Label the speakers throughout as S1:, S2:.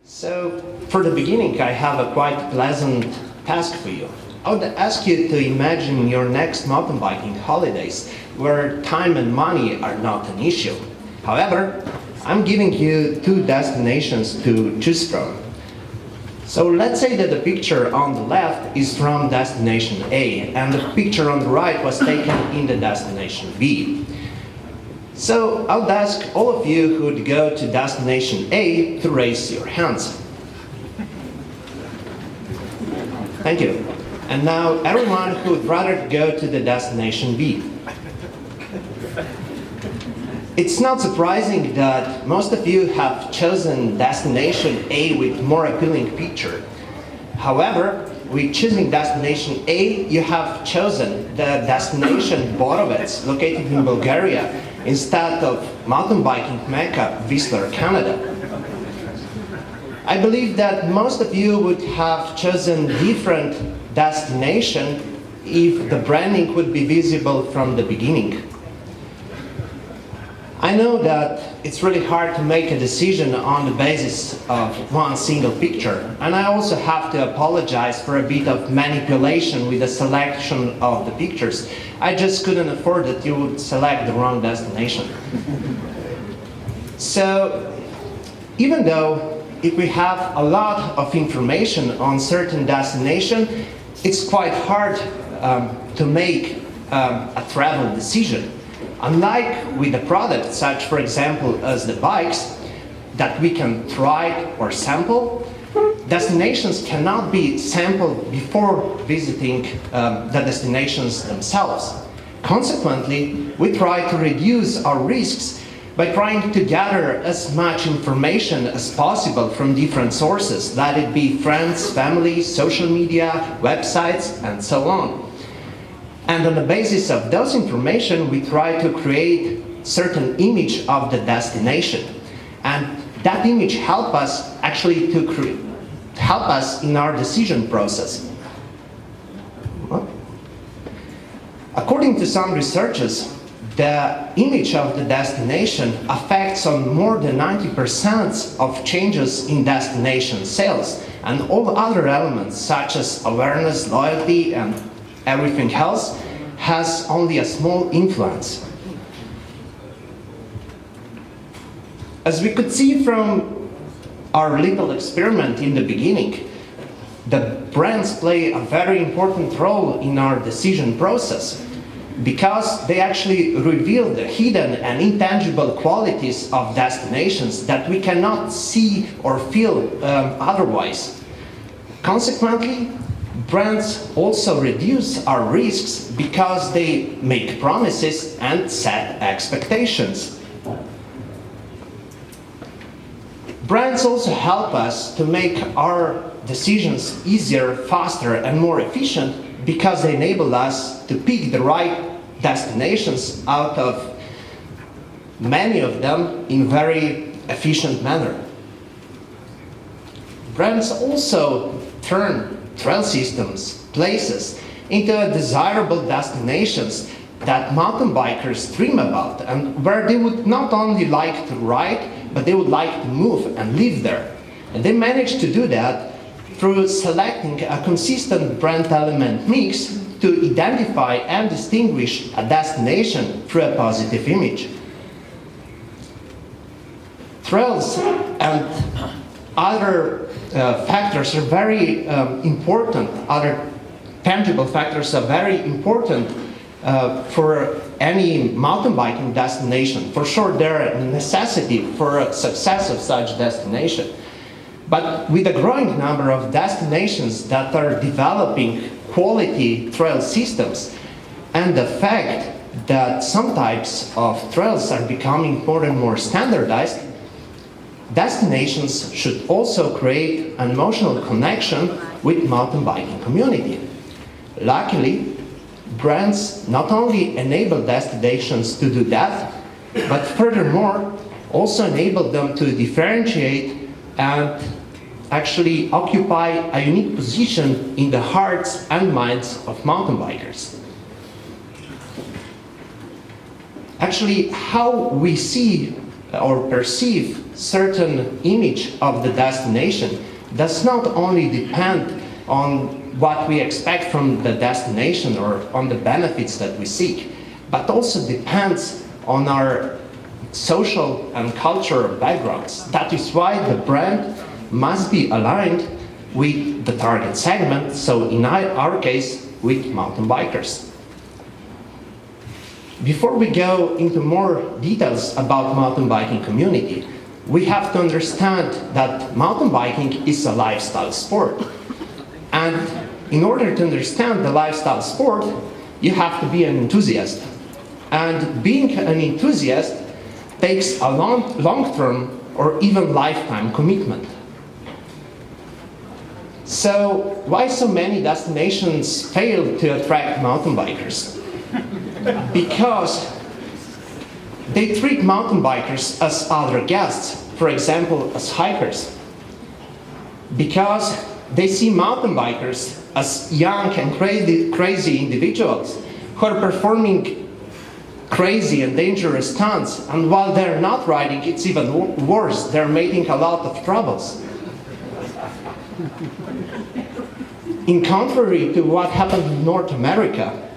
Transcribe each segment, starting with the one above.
S1: So, for the beginning, I have a quite pleasant task for you. I would ask you to imagine your next mountain biking holidays where time and money are not an issue. However, I'm giving you two destinations to choose from. So let's say that the picture on the left is from destination A and the picture on the right was taken in the destination B. So I would ask all of you who would go to destination A to raise your hands. Thank you. And now everyone who would rather go to the destination B. It's not surprising that most of you have chosen destination A with more appealing picture. However, with choosing destination A, you have chosen the destination Borovets, located in Bulgaria, instead of mountain biking Mecca, Whistler, Canada. I believe that most of you would have chosen different destination if the branding would be visible from the beginning. I know that it's really hard to make a decision on the basis of one single picture, and I also have to apologize for a bit of manipulation with the selection of the pictures. I just couldn't afford that you would select the wrong destination. So, even though if we have a lot of information on certain destination, it's quite hard to make a travel decision. Unlike with the products, such for example as the bikes, that we can try or sample, destinations cannot be sampled before visiting the destinations themselves. Consequently, we try to reduce our risks by trying to gather as much information as possible from different sources, let it be friends, family, social media, websites, and so on. And on the basis of those information, we try to create certain image of the destination. And that image help us actually help us in our decision process. According to some researchers, the image of the destination affects on more than 90% of changes in destination sales, and all other elements such as awareness, loyalty, and everything else has only a small influence. As we could see from our little experiment in the beginning, the brands play a very important role in our decision process because they actually reveal the hidden and intangible qualities of destinations that we cannot see or feel otherwise. Consequently, brands also reduce our risks because they make promises and set expectations. Brands also help us to make our decisions easier, faster, and more efficient because they enable us to pick the right destinations out of many of them in very efficient manner. Brands also turn trail systems, places, into desirable destinations that mountain bikers dream about and where they would not only like to ride, but they would like to move and live there. And they manage to do that through selecting a consistent brand element mix to identify and distinguish a destination through a positive image. Trails and other factors are very important, other tangible factors are very important for any mountain biking destination. For sure, they're a necessity for a success of such destination. But with a growing number of destinations that are developing quality trail systems, and the fact that some types of trails are becoming more and more standardized, destinations should also create an emotional connection with mountain biking community. Luckily, brands not only enable destinations to do that, but furthermore also enable them to differentiate and actually occupy a unique position in the hearts and minds of mountain bikers. Actually, how we see or perceive certain image of the destination does not only depend on what we expect from the destination or on the benefits that we seek, but also depends on our social and cultural backgrounds. That is why the brand must be aligned with the target segment, so in our case, with mountain bikers. Before we go into more details about mountain biking community, we have to understand that mountain biking is a lifestyle sport. And in order to understand the lifestyle sport, you have to be an enthusiast. And being an enthusiast takes a long-term or even lifetime commitment. So why so many destinations fail to attract mountain bikers? Because they treat mountain bikers as other guests, for example, as hikers. Because they see mountain bikers as young and crazy individuals who are performing crazy and dangerous stunts, and while they're not riding, it's even worse, they're making a lot of troubles. In contrary to what happened in North America,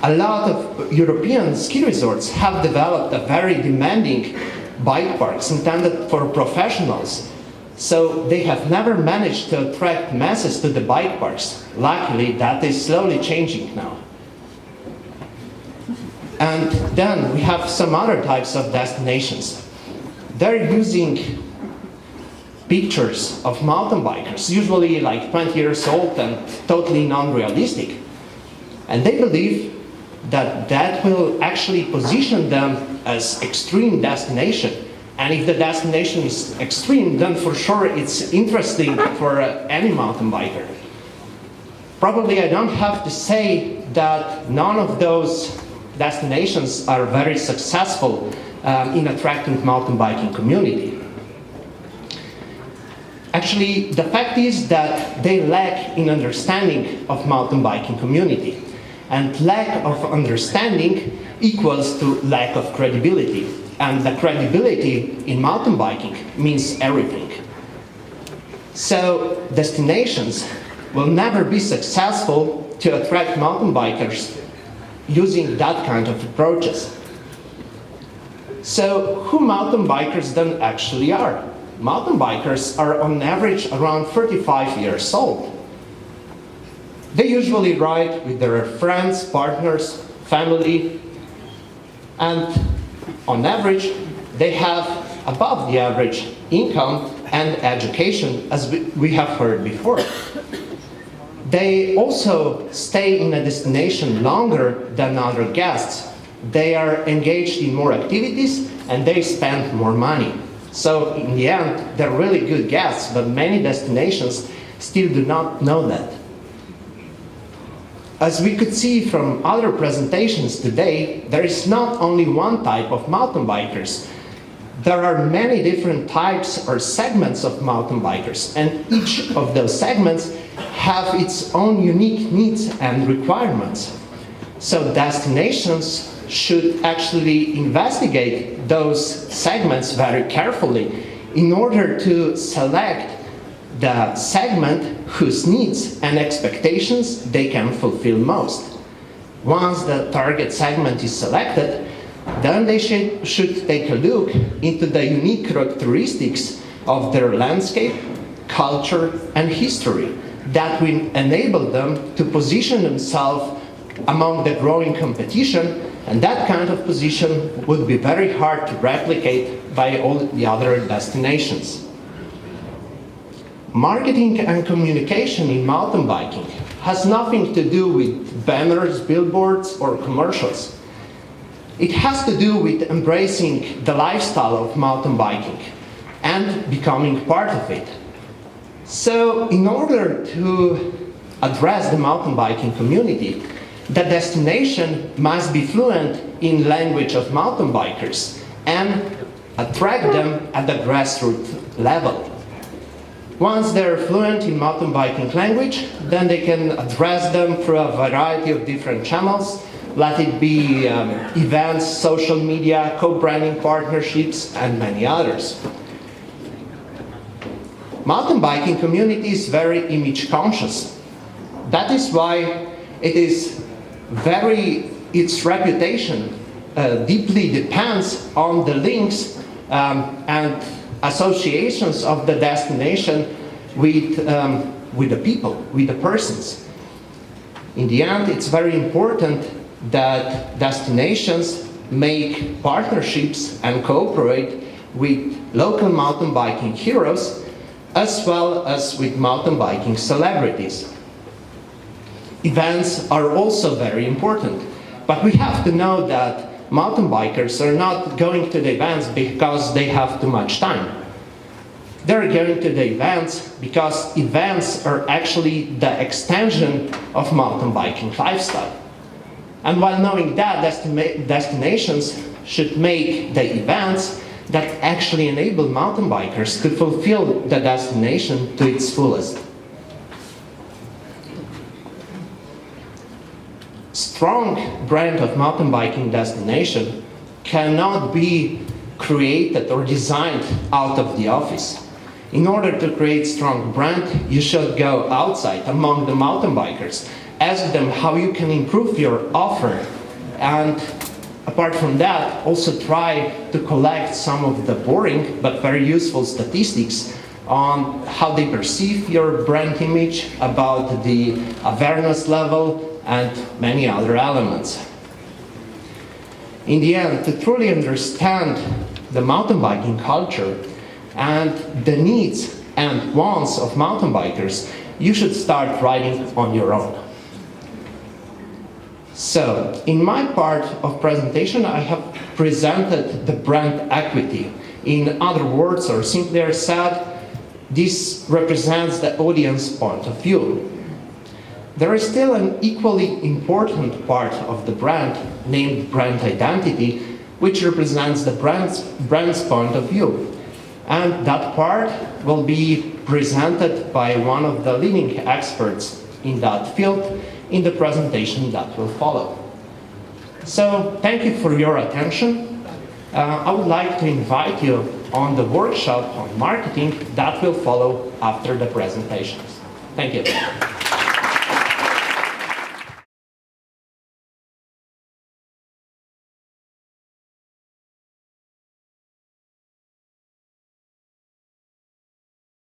S1: a lot of European ski resorts have developed a very demanding bike parks intended for professionals. So they have never managed to attract masses to the bike parks. Luckily, that is slowly changing now. And then we have some other types of destinations. They're using pictures of mountain bikers, usually like 20 years old and totally non-realistic. And they believe that that will actually position them as extreme destination. And if the destination is extreme, then for sure it's interesting for any mountain biker. Probably I don't have to say that none of those destinations are very successful in attracting mountain biking community. Actually, the fact is that they lack in understanding of mountain biking community. And lack of understanding equals to lack of credibility. And the credibility in mountain biking means everything. So destinations will never be successful to attract mountain bikers using that kind of approaches. So who mountain bikers then actually are? Mountain bikers are on average around 35 years old. They usually ride with their friends, partners, family, and on average, they have above the average income and education, as we have heard before. They also stay in a destination longer than other guests. They are engaged in more activities and they spend more money. So in the end, they're really good guests, but many destinations still do not know that. As we could see from other presentations today, there is not only one type of mountain bikers. There are many different types or segments of mountain bikers, and each of those segments have its own unique needs and requirements. So destinations should actually investigate those segments very carefully in order to select the segment whose needs and expectations they can fulfill most. Once the target segment is selected, then they should take a look into the unique characteristics of their landscape, culture, and history that will enable them to position themselves among the growing competition, and that kind of position would be very hard to replicate by all the other destinations. Marketing and communication in mountain biking has nothing to do with banners, billboards, or commercials. It has to do with embracing the lifestyle of mountain biking and becoming part of it. So in order to address the mountain biking community, the destination must be fluent in language of mountain bikers and attract them at the grassroots level. Once they're fluent in mountain biking language, then they can address them through a variety of different channels, let it be events, social media, co-branding partnerships, and many others. Mountain biking community is very image conscious. That is why its reputation deeply depends on the links and associations of the destination with the people, with the persons. In the end, it's very important that destinations make partnerships and cooperate with local mountain biking heroes as well as with mountain biking celebrities. Events are also very important, but we have to know that mountain bikers are not going to the events because they have too much time. They're going to the events because events are actually the extension of mountain biking lifestyle. And while knowing that, destinations should make the events that actually enable mountain bikers to fulfill the destination to its fullest. Strong brand of mountain biking destination cannot be created or designed out of the office. In order to create strong brand, you should go outside among the mountain bikers, ask them how you can improve your offer, and apart from that, also try to collect some of the boring but very useful statistics on how they perceive your brand image, about the awareness level, and many other elements. In the end, to truly understand the mountain biking culture and the needs and wants of mountain bikers, you should start riding on your own. So, in my part of presentation, I have presented the brand equity. In other words, or simply said, this represents the audience point of view. There is still an equally important part of the brand, named brand identity, which represents the brand's point of view. And that part will be presented by one of the leading experts in that field in the presentation that will follow. So, thank you for your attention. I would like to invite you on the workshop on marketing that will follow after the presentations. Thank you.